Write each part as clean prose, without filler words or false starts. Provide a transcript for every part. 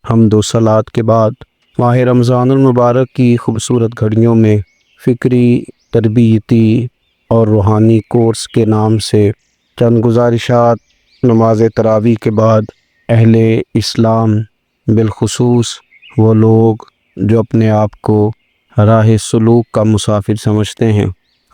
حمد و صلات کے بعد ماہ رمضان المبارک کی خوبصورت گھڑیوں میں فکری، تربیتی اور روحانی کورس کے نام سے چند گزارشات نماز تراویح کے بعد اہل اسلام، بالخصوص وہ لوگ جو اپنے آپ کو راہ سلوک کا مسافر سمجھتے ہیں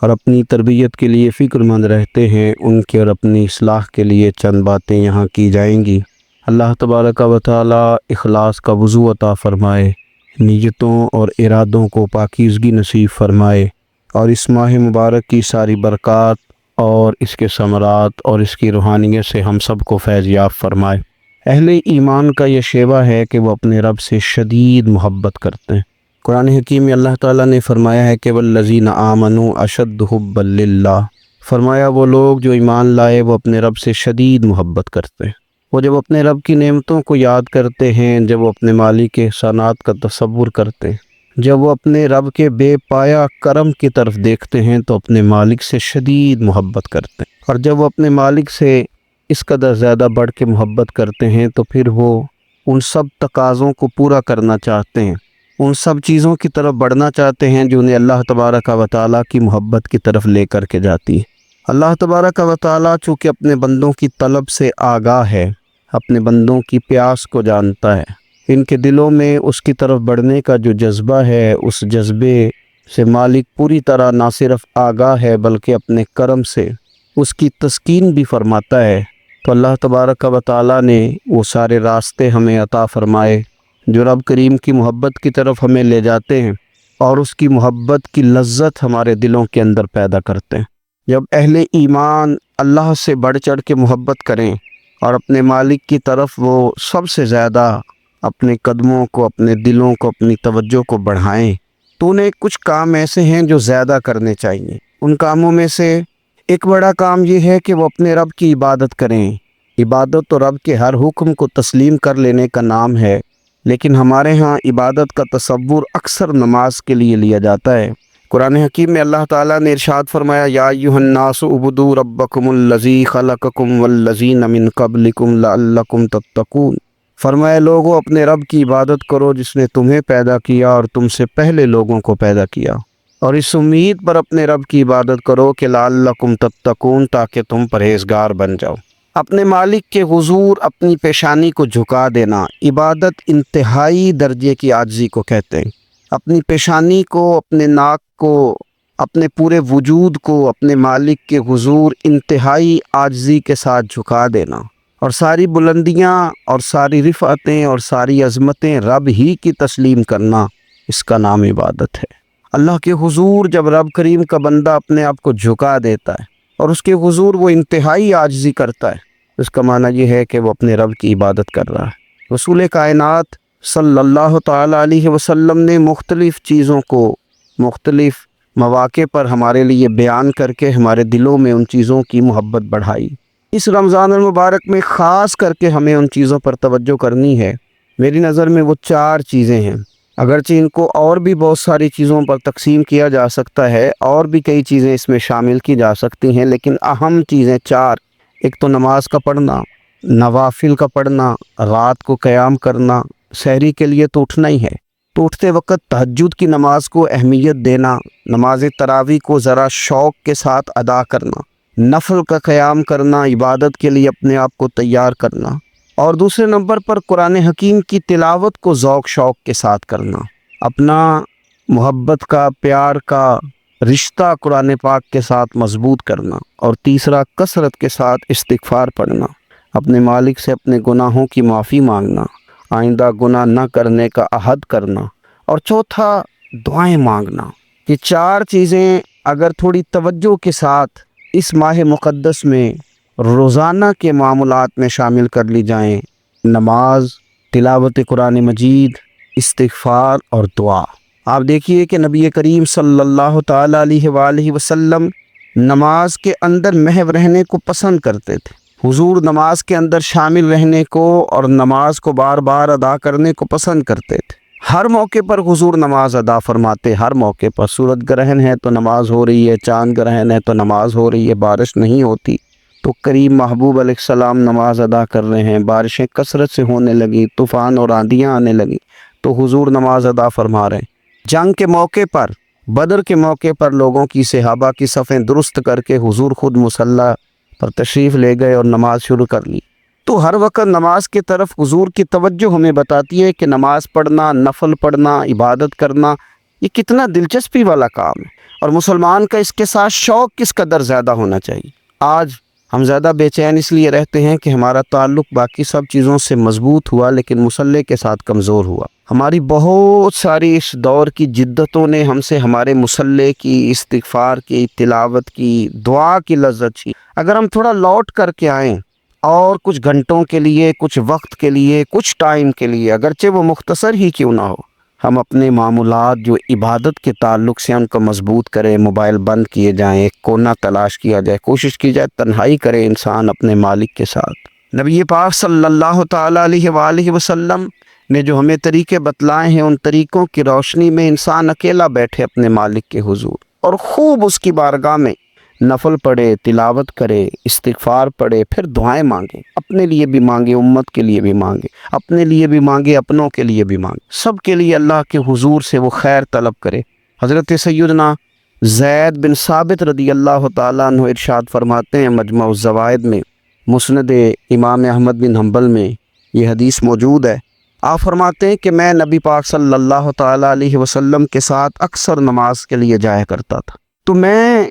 اور اپنی تربیت کے لیے فکر مند رہتے ہیں، ان کے اور اپنی اصلاح کے لیے چند باتیں یہاں کی جائیں گی۔ اللہ تبارک و تعالی اخلاص کا وضو عطا فرمائے، نیتوں اور ارادوں کو پاکیزگی نصیب فرمائے، اور اس ماہ مبارک کی ساری برکات اور اس کے ثمرات اور اس کی روحانیت سے ہم سب کو فیض یاب فرمائے۔ اہل ایمان کا یہ شیوہ ہے کہ وہ اپنے رب سے شدید محبت کرتے ہیں۔ قرآن حکیم میں اللہ تعالیٰ نے فرمایا ہے کہ والذین آمنوا اشد حبا للہ، فرمایا وہ لوگ جو ایمان لائے وہ اپنے رب سے شدید محبت کرتے ہیں۔ وہ جب اپنے رب کی نعمتوں کو یاد کرتے ہیں، جب وہ اپنے مالک کے احسانات کا تصور کرتے ہیں، جب وہ اپنے رب کے بے پایا کرم کی طرف دیکھتے ہیں تو اپنے مالک سے شدید محبت کرتے ہیں، اور جب وہ اپنے مالک سے اس قدر زیادہ بڑھ کے محبت کرتے ہیں تو پھر وہ ان سب تقاضوں کو پورا کرنا چاہتے ہیں، ان سب چیزوں کی طرف بڑھنا چاہتے ہیں جو انہیں اللہ تبارک و تعالیٰ کی محبت کی طرف لے کر کے جاتی ہے۔ اللہ تبارک و تعالیٰ چونکہ اپنے بندوں کی طلب سے آگاہ ہے، اپنے بندوں کی پیاس کو جانتا ہے، ان کے دلوں میں اس کی طرف بڑھنے کا جو جذبہ ہے، اس جذبے سے مالک پوری طرح نہ صرف آگاہ ہے بلکہ اپنے کرم سے اس کی تسکین بھی فرماتا ہے۔ تو اللہ تبارک و تعالیٰ نے وہ سارے راستے ہمیں عطا فرمائے جو رب کریم کی محبت کی طرف ہمیں لے جاتے ہیں اور اس کی محبت کی لذت ہمارے دلوں کے اندر پیدا کرتے ہیں۔ جب اہل ایمان اللہ سے بڑھ چڑھ کے محبت کریں اور اپنے مالک کی طرف وہ سب سے زیادہ اپنے قدموں کو، اپنے دلوں کو، اپنی توجہ کو بڑھائیں، تو انہیں کچھ کام ایسے ہیں جو زیادہ کرنے چاہیے۔ ان کاموں میں سے ایک بڑا کام یہ ہے کہ وہ اپنے رب کی عبادت کریں۔ عبادت تو رب کے ہر حکم کو تسلیم کر لینے کا نام ہے، لیکن ہمارے ہاں عبادت کا تصور اکثر نماز کے لیے لیا جاتا ہے۔ قرآن حکیم میں اللہ تعالیٰ نے ارشاد فرمایا یا ایھا الناس اعبدوا ربکم الذی خلقکم والذین من قبلکم لعلکم تتقون، فرمایا لوگوں اپنے رب کی عبادت کرو جس نے تمہیں پیدا کیا اور تم سے پہلے لوگوں کو پیدا کیا، اور اس امید پر اپنے رب کی عبادت کرو کہ لعلکم تتقون، تاکہ تم پرہیزگار بن جاؤ۔ اپنے مالک کے حضور اپنی پیشانی کو جھکا دینا عبادت انتہائی درجے کی عاجزی کو کہتے ہیں۔ اپنی پیشانی کو، اپنے ناک کو، اپنے پورے وجود کو اپنے مالک کے حضور انتہائی عاجزی کے ساتھ جھکا دینا، اور ساری بلندیاں اور ساری رفعتیں اور ساری عظمتیں رب ہی کی تسلیم کرنا، اس کا نام عبادت ہے۔ اللہ کے حضور جب رب کریم کا بندہ اپنے آپ کو جھکا دیتا ہے اور اس کے حضور وہ انتہائی عاجزی کرتا ہے، اس کا معنی یہ ہے کہ وہ اپنے رب کی عبادت کر رہا ہے۔ رسول کائنات صلی اللہ تعالیٰ علیہ وسلم نے مختلف چیزوں کو مختلف مواقع پر ہمارے لیے بیان کر کے ہمارے دلوں میں ان چیزوں کی محبت بڑھائی۔ اس رمضان المبارک میں خاص کر کے ہمیں ان چیزوں پر توجہ کرنی ہے۔ میری نظر میں وہ 4 چیزیں ہیں، اگرچہ ان کو اور بھی بہت ساری چیزوں پر تقسیم کیا جا سکتا ہے، اور بھی کئی چیزیں اس میں شامل کی جا سکتی ہیں، لیکن اہم چیزیں 4۔ ایک تو نماز کا پڑھنا، نوافل کا پڑھنا، رات کو قیام کرنا، سحری کے لیے تو اٹھنا ہی ہے، تو اٹھتے وقت تہجد کی نماز کو اہمیت دینا، نماز تراویح کو ذرا شوق کے ساتھ ادا کرنا، نفل کا قیام کرنا، عبادت کے لیے اپنے آپ کو تیار کرنا، اور دوسرے نمبر پر قرآن حکیم کی تلاوت کو ذوق شوق کے ساتھ کرنا، اپنا محبت کا، پیار کا رشتہ قرآن پاک کے ساتھ مضبوط کرنا، اور تیسرا کثرت کے ساتھ استغفار پڑھنا، اپنے مالک سے اپنے گناہوں کی معافی مانگنا، آئندہ گناہ نہ کرنے کا عہد کرنا، اور چوتھا دعائیں مانگنا۔ یہ 4 چیزیں اگر تھوڑی توجہ کے ساتھ اس ماہ مقدس میں روزانہ کے معمولات میں شامل کر لی جائیں، نماز، تلاوت قرآن مجید، استغفار اور دعا۔ آپ دیکھیے کہ نبی کریم صلی اللہ تعالیٰ علیہ وآلہ وسلم نماز کے اندر محو رہنے کو پسند کرتے تھے۔ حضور نماز کے اندر شامل رہنے کو اور نماز کو بار بار ادا کرنے کو پسند کرتے تھے۔ ہر موقع پر حضور نماز ادا فرماتے، ہر موقع پر۔ سورج گرہن ہے تو نماز ہو رہی ہے، چاند گرہن ہے تو نماز ہو رہی ہے، بارش نہیں ہوتی تو کریم محبوب علیہ السلام نماز ادا کر رہے ہیں، بارشیں کثرت سے ہونے لگی، طوفان اور آندیاں آنے لگی تو حضور نماز ادا فرما رہے ہیں۔ جنگ کے موقع پر، بدر کے موقع پر لوگوں کی، صحابہ کی صفیں درست کر کے حضور خود مصلی پر تشریف لے گئے اور نماز شروع کر لی۔ تو ہر وقت نماز کی طرف حضور کی توجہ ہمیں بتاتی ہے کہ نماز پڑھنا، نفل پڑھنا، عبادت کرنا یہ کتنا دلچسپی والا کام ہے، اور مسلمان کا اس کے ساتھ شوق کس قدر زیادہ ہونا چاہیے۔ آج ہم زیادہ بے چین اس لیے رہتے ہیں کہ ہمارا تعلق باقی سب چیزوں سے مضبوط ہوا لیکن مصلی کے ساتھ کمزور ہوا۔ ہماری بہت ساری اس دور کی جدتوں نے ہم سے ہمارے مصلی کی، استغفار کی، تلاوت کی، دعا کی لذت چھین۔ اگر ہم تھوڑا لوٹ کر کے آئیں اور کچھ گھنٹوں کے لیے، کچھ وقت کے لیے، کچھ ٹائم کے لیے، اگرچہ وہ مختصر ہی کیوں نہ ہو، ہم اپنے معمولات جو عبادت کے تعلق سے ان کو مضبوط کریں، موبائل بند کیے جائیں، ایک کونا تلاش کیا جائے، کوشش کی جائے تنہائی کرے انسان اپنے مالک کے ساتھ۔ نبی پاک صلی اللہ تعالیٰ علیہ وآلہ وسلم نے جو ہمیں طریقے بتلائے ہیں، ان طریقوں کی روشنی میں انسان اکیلا بیٹھے اپنے مالک کے حضور اور خوب اس کی بارگاہ میں نفل پڑھے، تلاوت کرے، استغفار پڑھے، پھر دعائیں مانگے، اپنے لیے بھی مانگے، امت کے لیے بھی مانگے، اپنے لیے بھی مانگے، اپنوں کے لیے بھی مانگے، سب کے لیے اللہ کے حضور سے وہ خیر طلب کرے۔ حضرت سیدنا زید بن ثابت رضی اللہ تعالیٰ عنہ ارشاد فرماتے ہیں، مجمع الزوائد میں، مسند امام احمد بن حنبل میں یہ حدیث موجود ہے۔ آپ فرماتے ہیں کہ میں نبی پاک صلی اللہ تعالیٰ علیہ وسلم کے ساتھ اکثر نماز کے لیے جایا کرتا تھا، تو میں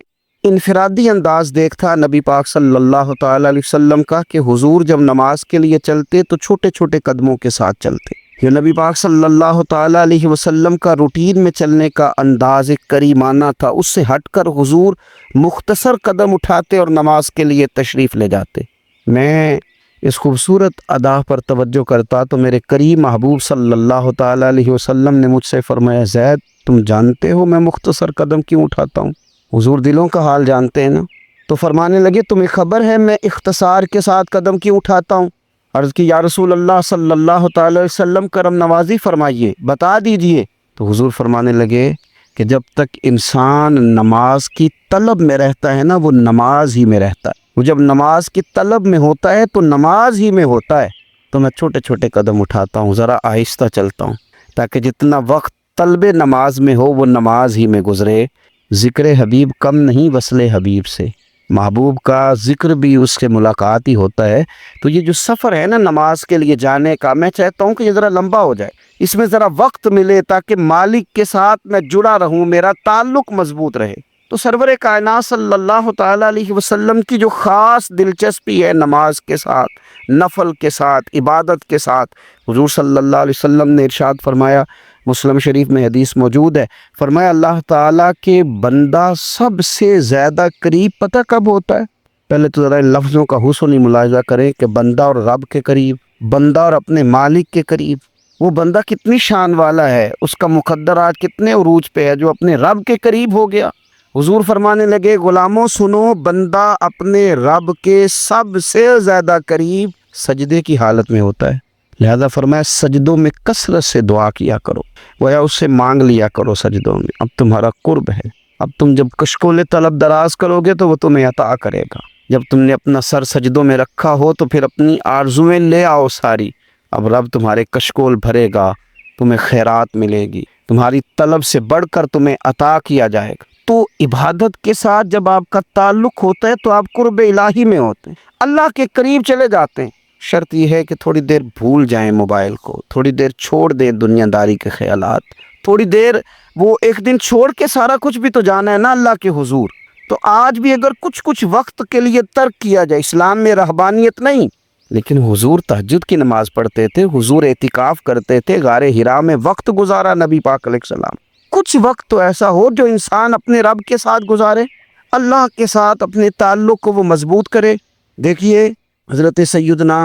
انفرادی انداز دیکھتا نبی پاک صلی اللہ تعالیٰ علیہ وسلم کا کہ حضور جب نماز کے لیے چلتے تو چھوٹے چھوٹے قدموں کے ساتھ چلتے۔ یہ نبی پاک صلی اللہ تعالیٰ علیہ وسلم کا روٹین میں چلنے کا انداز ایک کریمانہ تھا، اس سے ہٹ کر حضور مختصر قدم اٹھاتے اور نماز کے لیے تشریف لے جاتے۔ میں اس خوبصورت ادا پر توجہ کرتا تو میرے کریم محبوب صلی اللہ تعالیٰ علیہ وسلم نے مجھ سے فرمایا، زید تم جانتے ہو میں مختصر قدم کیوں اٹھاتا ہوں؟ حضور دلوں کا حال جانتے ہیں نا، تو فرمانے لگے تمہیں خبر ہے میں اختصار کے ساتھ قدم کیوں اٹھاتا ہوں؟ عرض کی یا رسول اللہ صلی اللہ تعالی وسلم کرم نوازی فرمائیے، بتا دیجئے۔ تو حضور فرمانے لگے کہ جب تک انسان نماز کی طلب میں رہتا ہے نا، وہ نماز ہی میں رہتا ہے، وہ جب نماز کی طلب میں ہوتا ہے تو نماز ہی میں ہوتا ہے۔ تو میں چھوٹے چھوٹے قدم اٹھاتا ہوں، ذرا آہستہ چلتا ہوں، تاکہ جتنا وقت طلب نماز میں ہو وہ نماز ہی میں گزرے۔ ذکر حبیب کم نہیں وصل حبیب سے، محبوب کا ذکر بھی اس سے ملاقات ہی ہوتا ہے۔ تو یہ جو سفر ہے نا نماز کے لیے جانے کا، میں چاہتا ہوں کہ یہ ذرا لمبا ہو جائے، اس میں ذرا وقت ملے تاکہ مالک کے ساتھ میں جڑا رہوں، میرا تعلق مضبوط رہے۔ تو سرور کائنات صلی اللہ تعالیٰ علیہ وسلم کی جو خاص دلچسپی ہے نماز کے ساتھ، نفل کے ساتھ، عبادت کے ساتھ، حضور صلی اللہ علیہ وسلم نے ارشاد فرمایا، مسلم شریف میں حدیث موجود ہے، فرمایا اللہ تعالیٰ کے بندہ سب سے زیادہ قریب پتہ کب ہوتا ہے؟ پہلے تو ذرا ان لفظوں کا حسن ہی ملاحظہ کریں کہ بندہ اور رب کے قریب، بندہ اور اپنے مالک کے قریب۔ وہ بندہ کتنی شان والا ہے، اس کا مقدر آج کتنے عروج پہ ہے جو اپنے رب کے قریب ہو گیا۔ حضور فرمانے لگے غلاموں سنو، بندہ اپنے رب کے سب سے زیادہ قریب سجدے کی حالت میں ہوتا ہے، لہذا فرمایا سجدوں میں کثرت سے دعا کیا کرو، گویا اس سے مانگ لیا کرو سجدوں میں، اب تمہارا قرب ہے۔ اب تم جب کشکول طلب دراز کرو گے تو وہ تمہیں عطا کرے گا۔ جب تم نے اپنا سر سجدوں میں رکھا ہو تو پھر اپنی آرزویں لے آؤ ساری، اب رب تمہارے کشکول بھرے گا، تمہیں خیرات ملے گی، تمہاری طلب سے بڑھ کر تمہیں عطا کیا جائے گا۔ تو عبادت کے ساتھ جب آپ کا تعلق ہوتا ہے تو آپ قرب الہی میں ہوتے ہیں، اللہ کے قریب چلے جاتے ہیں۔ شرط یہ ہے کہ تھوڑی دیر بھول جائیں موبائل کو، تھوڑی دیر چھوڑ دیں دنیا داری کے خیالات، تھوڑی دیر وہ ایک دن چھوڑ کے سارا کچھ بھی تو جانا ہے نا اللہ کے حضور۔ تو آج بھی اگر کچھ وقت کے لیے ترک کیا جائے، اسلام میں رہبانیت نہیں، لیکن حضور تہجد کی نماز پڑھتے تھے، حضور اعتکاف کرتے تھے، غار حرا میں وقت گزارا نبی پاک علیہ السلام۔ کچھ وقت تو ایسا ہو جو انسان اپنے رب کے ساتھ گزارے، اللہ کے ساتھ اپنے تعلق کو وہ مضبوط کرے۔ دیکھیے حضرت سیدنا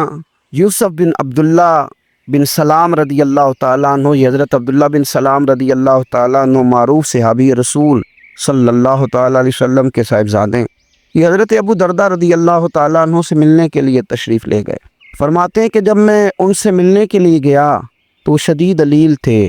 یوسف بن عبداللہ بن سلام رضی اللہ تعالیٰ عنہ، یہ حضرت عبداللہ بن سلام رضی اللہ تعالیٰ عنہ معروف صحابی رسول صلی اللہ تعالیٰ علیہ وسلم کے صاحبزادے، یہ حضرت ابو دردہ رضی اللہ تعالیٰ عنہ سے ملنے کے لیے تشریف لے گئے۔ فرماتے ہیں کہ جب میں ان سے ملنے کے لیے گیا تو شدید علیل تھے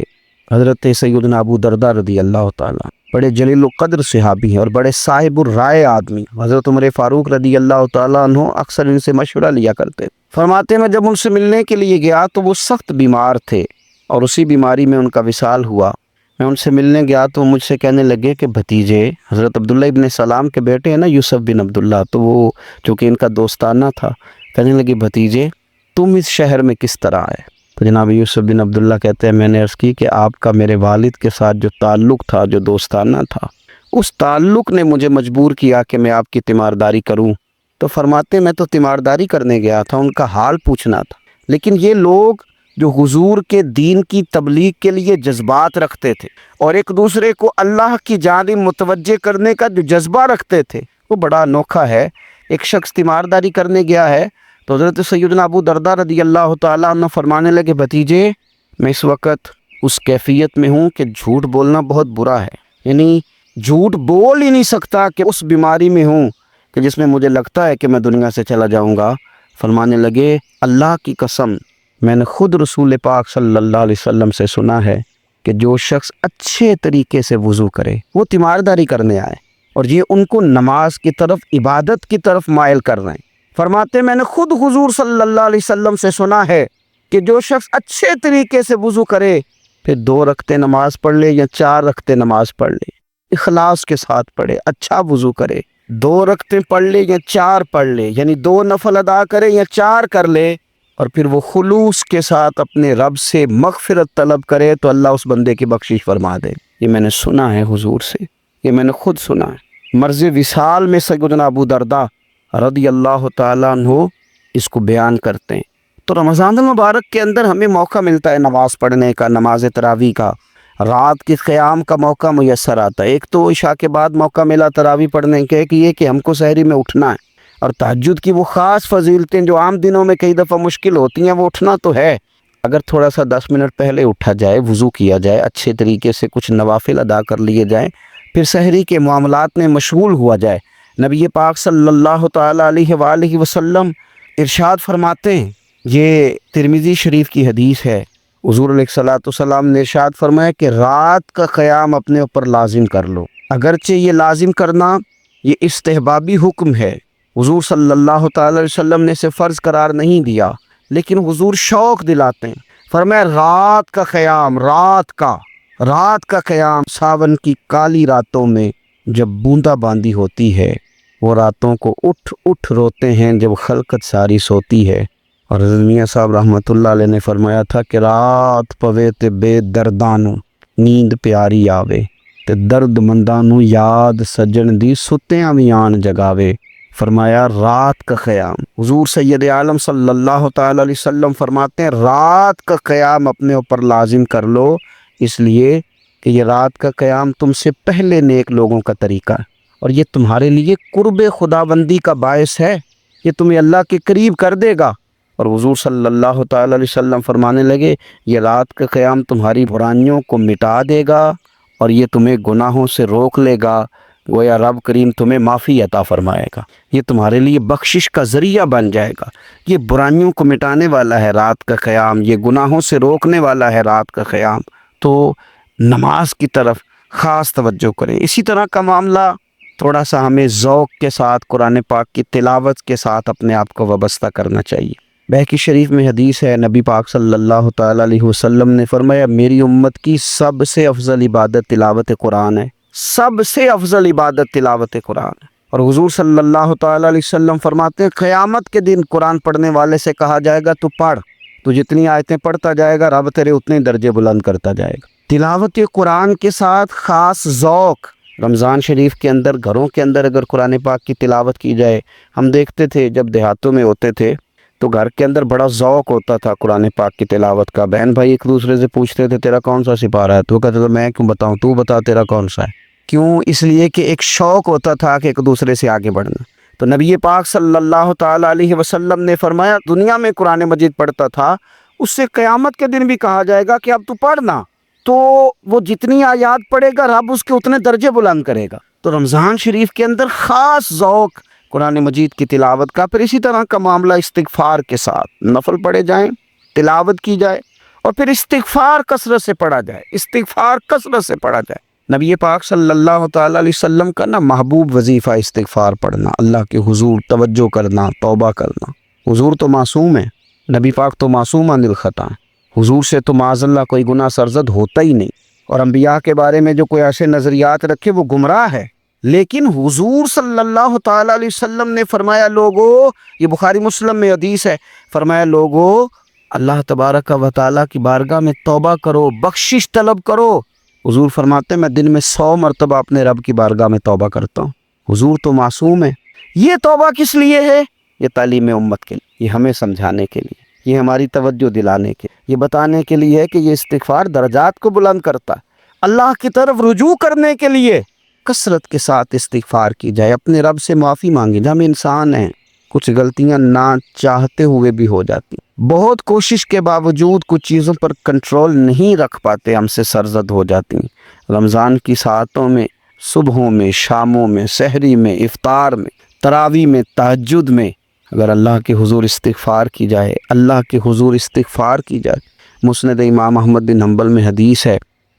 حضرت سیدنا ابو دردہ رضی اللہ تعالیٰ، بڑے جلیل القدر صحابی ہیں اور بڑے صاحب الرائے آدمی. حضرت عمر فاروق رضی اللہ تعالیٰ عنہ اکثر ان سے مشورہ لیا کرتے. فرماتے ہیں میں جب ان سے ملنے کے لیے گیا تو وہ سخت بیمار تھے اور اسی بیماری میں ان کا وصال ہوا. میں ان سے ملنے گیا تو مجھ سے کہنے لگے کہ بھتیجے، حضرت عبداللہ ابن سلام کے بیٹے ہیں نا یوسف بن عبداللہ، تو وہ چونکہ ان کا دوستانہ تھا، کہنے لگے بھتیجے تم اس شہر میں کس طرح آئے؟ تو جناب یوسف بن عبداللہ کہتے ہیں میں نے عرض کی کہ آپ کا میرے والد کے ساتھ جو تعلق تھا، جو دوستانہ تھا، اس تعلق نے مجھے مجبور کیا کہ میں آپ کی تیمارداری کروں. تو فرماتے ہیں میں تو تیمارداری کرنے گیا تھا، ان کا حال پوچھنا تھا، لیکن یہ لوگ جو حضور کے دین کی تبلیغ کے لیے جذبات رکھتے تھے اور ایک دوسرے کو اللہ کی جانب متوجہ کرنے کا جو جذبہ رکھتے تھے، وہ بڑا انوکھا ہے. ایک شخص تیمارداری کرنے گیا ہے تو حضرت سیدنا ابو درداء رضی اللہ تعالیٰ عنہ فرمانے لگے بھتیجے میں اس وقت اس کیفیت میں ہوں کہ جھوٹ بولنا بہت برا ہے، یعنی جھوٹ بول ہی نہیں سکتا کہ اس بیماری میں ہوں کہ جس میں مجھے لگتا ہے کہ میں دنیا سے چلا جاؤں گا. فرمانے لگے اللہ کی قسم میں نے خود رسول پاک صلی اللہ علیہ وسلم سے سنا ہے کہ جو شخص اچھے طریقے سے وضو کرے وہ تیمارداری کرنے آئے اور یہ ان کو نماز کی طرف، عبادت کی طرف مائل کر رہے ہیں. فرماتے میں نے خود حضور صلی اللہ علیہ وسلم سے سنا ہے کہ جو شخص اچھے طریقے سے وضو کرے پھر 2 رکعتیں نماز پڑھ لے یا 4 رکعتیں نماز پڑھ لے، اخلاص کے ساتھ پڑھے، اچھا وضو کرے، 2 رکعتیں پڑھ لے یا 4 پڑھ لے، یعنی 2 نفل ادا کرے یا 4 کر لے، اور پھر وہ خلوص کے ساتھ اپنے رب سے مغفرت طلب کرے تو اللہ اس بندے کی بخشش فرما دے. یہ میں نے سنا ہے حضور سے، یہ میں نے خود سنا ہے. مرض وصال میں سیدنا ابو درداء رضی اللہ تعالیٰ عنہ اس کو بیان کرتے ہیں. تو رمضان المبارک کے اندر ہمیں موقع ملتا ہے نماز پڑھنے کا، نماز تراویح کا، رات کے قیام کا موقع میسر آتا ہے. ایک تو عشاء کے بعد موقع ملا تراویح پڑھنے کے کہ یہ کہ ہم کو سحری میں اٹھنا ہے، اور تہجد کی وہ خاص فضیلتیں جو عام دنوں میں کئی دفعہ مشکل ہوتی ہیں وہ اٹھنا تو ہے. اگر تھوڑا سا 10 منٹ پہلے اٹھا جائے، وضو کیا جائے، اچھے طریقے سے کچھ نوافل ادا کر لیے جائیں، پھر سحری کے معاملات میں مشغول ہوا جائے. نبی پاک صلی اللہ تعالیٰ علیہ وآلہ وسلم ارشاد فرماتے ہیں، یہ ترمذی شریف کی حدیث ہے، حضور علیہ الصلوۃ والسلام نے ارشاد فرمایا کہ رات کا قیام اپنے اوپر لازم کر لو. اگرچہ یہ لازم کرنا یہ استحبابی حکم ہے، حضور صلی اللہ تعالی علیہ وسلم نے اسے فرض قرار نہیں دیا، لیکن حضور شوق دلاتے ہیں. فرمایا رات کا قیام، رات کا قیام، ساون کی کالی راتوں میں جب بوندا باندی ہوتی ہے، وہ راتوں کو اٹھ اٹھ روتے ہیں جب خلقت ساری سوتی ہے. اور حضرت میاں صاحب رحمۃ اللہ علیہ نے فرمایا تھا کہ رات پوے تے بے دردانو نیند پیاری آوے تے درد مندانو یاد سجن دی ستیاں وی آن جگاوے. فرمایا رات کا قیام، حضور سید عالم صلی اللہ تعالی علیہ وسلم فرماتے ہیں رات کا قیام اپنے اوپر لازم کر لو، اس لیے کہ یہ رات کا قیام تم سے پہلے نیک لوگوں کا طریقہ ہے اور یہ تمہارے لیے قرب خداوندی کا باعث ہے، یہ تمہیں اللہ کے قریب کر دے گا. اور حضور صلی اللہ تعالی علیہ وسلم فرمانے لگے یہ رات کا قیام تمہاری برائیوں کو مٹا دے گا اور یہ تمہیں گناہوں سے روک لے گا، گویا رب کریم تمہیں معافی عطا فرمائے گا، یہ تمہارے لیے بخشش کا ذریعہ بن جائے گا. یہ برائیوں کو مٹانے والا ہے رات کا قیام، یہ گناہوں سے روکنے والا ہے رات کا قیام. تو نماز کی طرف خاص توجہ کریں. اسی طرح کا معاملہ تھوڑا سا ہمیں ذوق کے ساتھ قرآن پاک کی تلاوت کے ساتھ اپنے آپ کو وابستہ کرنا چاہیے. بہقی شریف میں حدیث ہے، نبی پاک صلی اللہ تعالی علیہ وسلم نے فرمایا میری امت کی سب سے افضل عبادت تلاوت قرآن ہے، سب سے افضل عبادت تلاوت قرآن ہے. اور حضور صلی اللہ تعالی علیہ وسلم فرماتے ہیں قیامت کے دن قرآن پڑھنے والے سے کہا جائے گا تو پڑھ، تو جتنی آیتیں پڑھتا جائے گا رب تیرے اتنے درجے بلند کرتا جائے گا. تلاوت قرآن کے ساتھ خاص ذوق. رمضان شریف کے اندر گھروں کے اندر اگر قرآن پاک کی تلاوت کی جائے، ہم دیکھتے تھے جب دیہاتوں میں ہوتے تھے تو گھر کے اندر بڑا ذوق ہوتا تھا قرآن پاک کی تلاوت کا. بہن بھائی ایک دوسرے سے پوچھتے تھے تیرا کون سا سپارہ ہے، تو کہتے تھے میں کیوں بتاؤں، تو بتا تیرا کون سا ہے. کیوں؟ اس لیے کہ ایک شوق ہوتا تھا کہ ایک دوسرے سے آگے بڑھنا. تو نبی پاک صلی اللہ تعالی علیہ وسلم نے فرمایا دنیا میں قرآن مجید پڑھتا تھا، اس سے قیامت کے دن بھی کہا جائے گا کہ اب تو پڑھنا، تو وہ جتنی آیات پڑھے گا رب اس کے اتنے درجے بلند کرے گا. تو رمضان شریف کے اندر خاص ذوق قرآن مجید کی تلاوت کا. پھر اسی طرح کا معاملہ استغفار کے ساتھ، نفل پڑھے جائیں، تلاوت کی جائے اور پھر استغفار کثرت سے پڑھا جائے، استغفار کثرت سے پڑھا جائے. نبی پاک صلی اللہ تعالیٰ علیہ وسلم کا نا محبوب وظیفہ استغفار پڑھنا، اللہ کے حضور توجہ کرنا، توبہ کرنا۔ حضور تو معصوم ہے، نبی پاک تو معصوم عن الخطا، حضور سے تو معاذ اللہ کوئی گناہ سرزد ہوتا ہی نہیں، اور انبیاء کے بارے میں جو کوئی ایسے نظریات رکھے وہ گمراہ ہے۔ لیکن حضور صلی اللہ تعالیٰ علیہ وسلم نے فرمایا لوگو، یہ بخاری مسلم میں حدیث ہے، فرمایا لوگو اللہ تبارک و تعالیٰ کی بارگاہ میں توبہ کرو، بخشش طلب کرو۔ حضور فرماتے ہیں میں دن میں 100 مرتبہ اپنے رب کی بارگاہ میں توبہ کرتا ہوں۔ حضور تو معصوم ہے۔ یہ توبہ کس لیے ہے؟ یہ تعلیم امت کے لیے، یہ ہمیں سمجھانے کے لیے، یہ ہماری توجہ دلانے کے، یہ بتانے کے لیے ہے کہ یہ استغفار درجات کو بلند کرتا ہے، اللہ کی طرف رجوع کرنے کے لیے کثرت کے ساتھ استغفار کی جائے، اپنے رب سے معافی مانگی جائے۔ ہم انسان ہیں، کچھ غلطیاں نہ چاہتے ہوئے بھی ہو جاتی، بہت کوشش کے باوجود کچھ چیزوں پر کنٹرول نہیں رکھ پاتے، ہم سے سرزد ہو جاتی ہیں۔ رمضان کی ساعتوں میں، صبحوں میں، شاموں میں، سحری میں، افطار میں، تراویح میں، تہجد میں اگر اللہ کے حضور استغفار کی جائے، اللہ کے حضور استغفار کی جائے۔ مسند امام احمد بن حنبل میں حدیث ہے،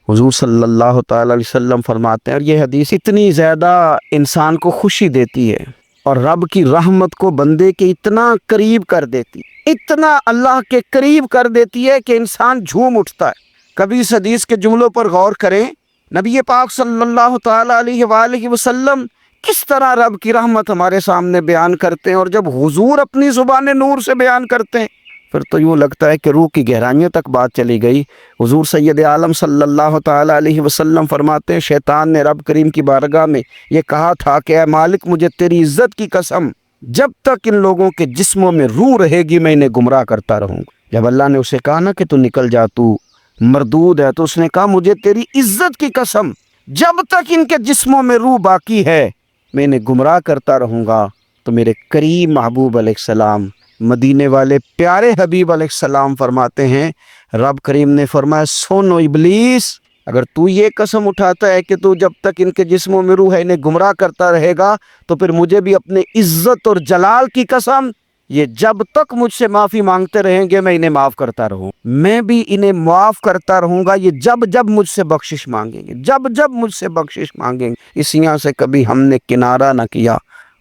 حضور صلی اللہ تعالیٰ علیہ وسلم فرماتے ہیں، اور یہ حدیث اتنی زیادہ انسان کو خوشی دیتی ہے اور رب کی رحمت کو بندے کے اتنا قریب کر دیتی، اتنا اللہ کے قریب کر دیتی ہے کہ انسان جھوم اٹھتا ہے۔ کبھی اس حدیث کے جملوں پر غور کریں، نبی پاک صلی اللہ تعالیٰ علیہ وآلہ وسلم کس طرح رب کی رحمت ہمارے سامنے بیان کرتے ہیں، اور جب حضور اپنی زبان نور سے بیان کرتے ہیں پھر تو یوں لگتا ہے کہ روح کی گہرائیوں تک بات چلی گئی۔ حضور سید عالم صلی اللہ تعالیٰ علیہ وسلم فرماتے ہیں شیطان نے رب کریم کی بارگاہ میں یہ کہا تھا کہ اے مالک مجھے تیری عزت کی قسم، جب تک ان لوگوں کے جسموں میں روح رہے گی میں انہیں گمراہ کرتا رہوں گا۔ جب اللہ نے اسے کہا نا کہ تو نکل جا، تو مردود ہے، تو اس نے کہا مجھے تیری عزت کی قسم، جب تک ان کے جسموں میں روح باقی ہے میں انہیں گمراہ کرتا رہوں گا۔ تو میرے کریم محبوب علیہ السلام، مدینے والے پیارے حبیب علیہ السلام فرماتے ہیں، رب کریم نے فرمایا سن ابلیس، اگر تو یہ قسم اٹھاتا ہے کہ تو جب تک ان کے جسموں میں روح ہے انہیں گمراہ کرتا رہے گا، تو پھر مجھے بھی اپنے عزت اور جلال کی قسم، یہ جب تک مجھ سے معافی مانگتے رہیں گے میں انہیں معاف کرتا رہوں، میں بھی انہیں معاف کرتا رہوں گا، یہ جب جب مجھ سے بخشش مانگیں گے، جب جب مجھ سے بخشش مانگیں گے۔ اس یہاں سے کبھی ہم نے کنارہ نہ کیا،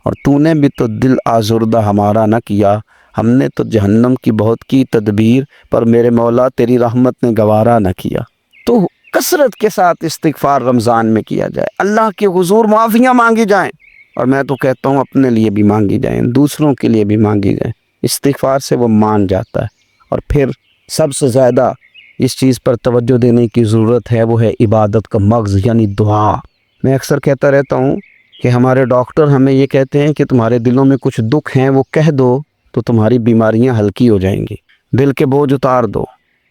اور تو نے بھی تو دل آزردہ ہمارا نہ کیا، ہم نے تو جہنم کی بہت کی تدبیر، پر میرے مولا تیری رحمت نے گوارا نہ کیا۔ تو کثرت کے ساتھ استغفار رمضان میں کیا جائے، اللہ کے حضور معافیاں مانگی جائیں، اور میں تو کہتا ہوں اپنے لیے بھی مانگی جائیں، دوسروں کے لیے بھی مانگی جائیں۔ استغفار سے وہ مان جاتا ہے۔ اور پھر سب سے زیادہ اس چیز پر توجہ دینے کی ضرورت ہے، وہ ہے عبادت کا مغز، یعنی دعا۔ میں اکثر کہتا رہتا ہوں کہ ہمارے ڈاکٹر ہمیں یہ کہتے ہیں کہ تمہارے دلوں میں کچھ دکھ ہیں وہ کہہ دو تو تمہاری بیماریاں ہلکی ہو جائیں گی، دل کے بوجھ اتار دو،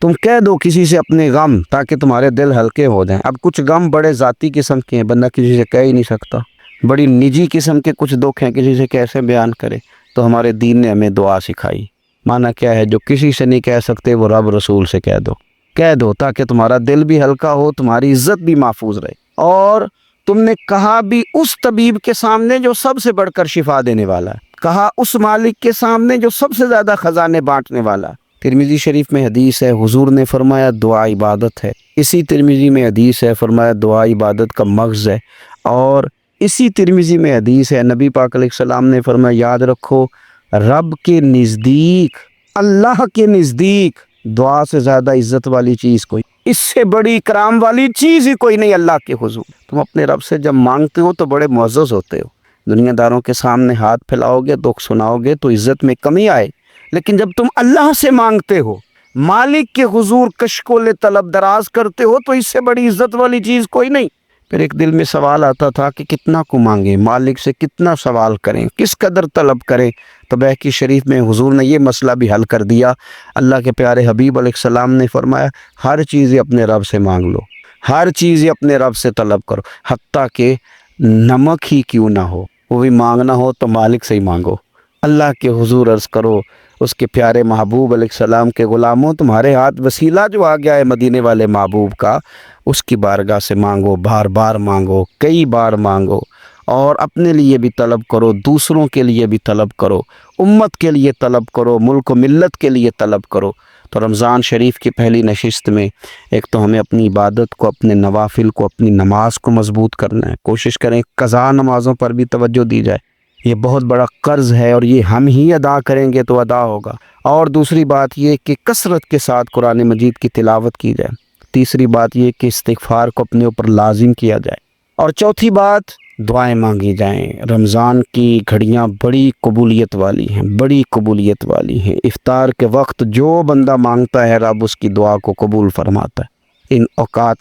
تم کہہ دو کسی سے اپنے غم تاکہ تمہارے دل ہلکے ہو جائیں۔ اب کچھ غم بڑے ذاتی قسم کے ہیں، بندہ کسی سے کہہ ہی نہیں سکتا، بڑی نجی قسم کے کچھ دکھ ہیں، کسی سے کیسے بیان کرے؟ تو ہمارے دین نے ہمیں دعا سکھائی۔ معنی کیا ہے؟ جو کسی سے نہیں کہہ سکتے وہ رب رسول سے کہہ دو تاکہ تمہارا دل بھی ہلکا ہو، تمہاری عزت بھی محفوظ رہے، اور تم نے کہا بھی اس طبیب کے سامنے جو سب سے بڑھ کر شفا دینے والا ہے، کہا اس مالک کے سامنے جو سب سے زیادہ خزانے بانٹنے والا ہے۔ ترمذی شریف میں حدیث ہے، حضور نے فرمایا دعا عبادت ہے۔ اسی ترمذی میں حدیث ہے، فرمایا دعا عبادت کا مغز ہے۔ اور اسی ترمذی میں حدیث ہے، نبی پاک علیہ السلام نے فرمایا یاد رکھو رب کے نزدیک، اللہ کے نزدیک دعا سے زیادہ عزت والی چیز کوئی، اس سے بڑی اکرام والی چیز ہی کوئی نہیں اللہ کے حضور۔ تم اپنے رب سے جب مانگتے ہو تو بڑے معزز ہوتے ہو، دنیا داروں کے سامنے ہاتھ پھیلاؤ گے، دکھ سناؤ گے تو عزت میں کمی آئے، لیکن جب تم اللہ سے مانگتے ہو، مالک کے حضور کشکول طلب دراز کرتے ہو، تو اس سے بڑی عزت والی چیز کوئی نہیں۔ پھر ایک دل میں سوال آتا تھا کہ کتنا کو مانگیں، مالک سے کتنا سوال کریں، کس قدر طلب کریں؟ تو بہقی شریف میں حضور نے یہ مسئلہ بھی حل کر دیا۔ اللہ کے پیارے حبیب علیہ السلام نے فرمایا ہر چیز اپنے رب سے مانگ لو، ہر چیز اپنے رب سے طلب کرو، حتیٰ کہ نمک ہی کیوں نہ ہو، وہ بھی مانگنا ہو تو مالک سے ہی مانگو۔ اللہ کے حضور عرض کرو اس کے پیارے محبوب علیہ السلام کے غلاموں، تمہارے ہاتھ وسیلہ جو آ گیا ہے مدینے والے محبوب کا، اس کی بارگاہ سے مانگو، بار بار مانگو، کئی بار مانگو، اور اپنے لیے بھی طلب کرو، دوسروں کے لیے بھی طلب کرو، امت کے لیے طلب کرو، ملک و ملت کے لیے طلب کرو۔ تو رمضان شریف کی پہلی نشست میں ایک تو ہمیں اپنی عبادت کو، اپنے نوافل کو، اپنی نماز کو مضبوط کرنا ہے. کوشش کریں قضا نمازوں پر بھی توجہ دی جائے. یہ بہت بڑا قرض ہے اور یہ ہم ہی ادا کریں گے تو ادا ہوگا. اور دوسری بات یہ کہ کثرت کے ساتھ قرآن مجید کی تلاوت کی جائے. تیسری بات یہ کہ استغفار کو اپنے اوپر لازم کیا جائے. اور چوتھی بات دعائیں مانگی جائیں. رمضان کی گھڑیاں بڑی قبولیت والی ہیں، بڑی قبولیت والی ہیں. افطار کے وقت جو بندہ مانگتا ہے رب اس کی دعا کو قبول فرماتا ہے. ان اوقات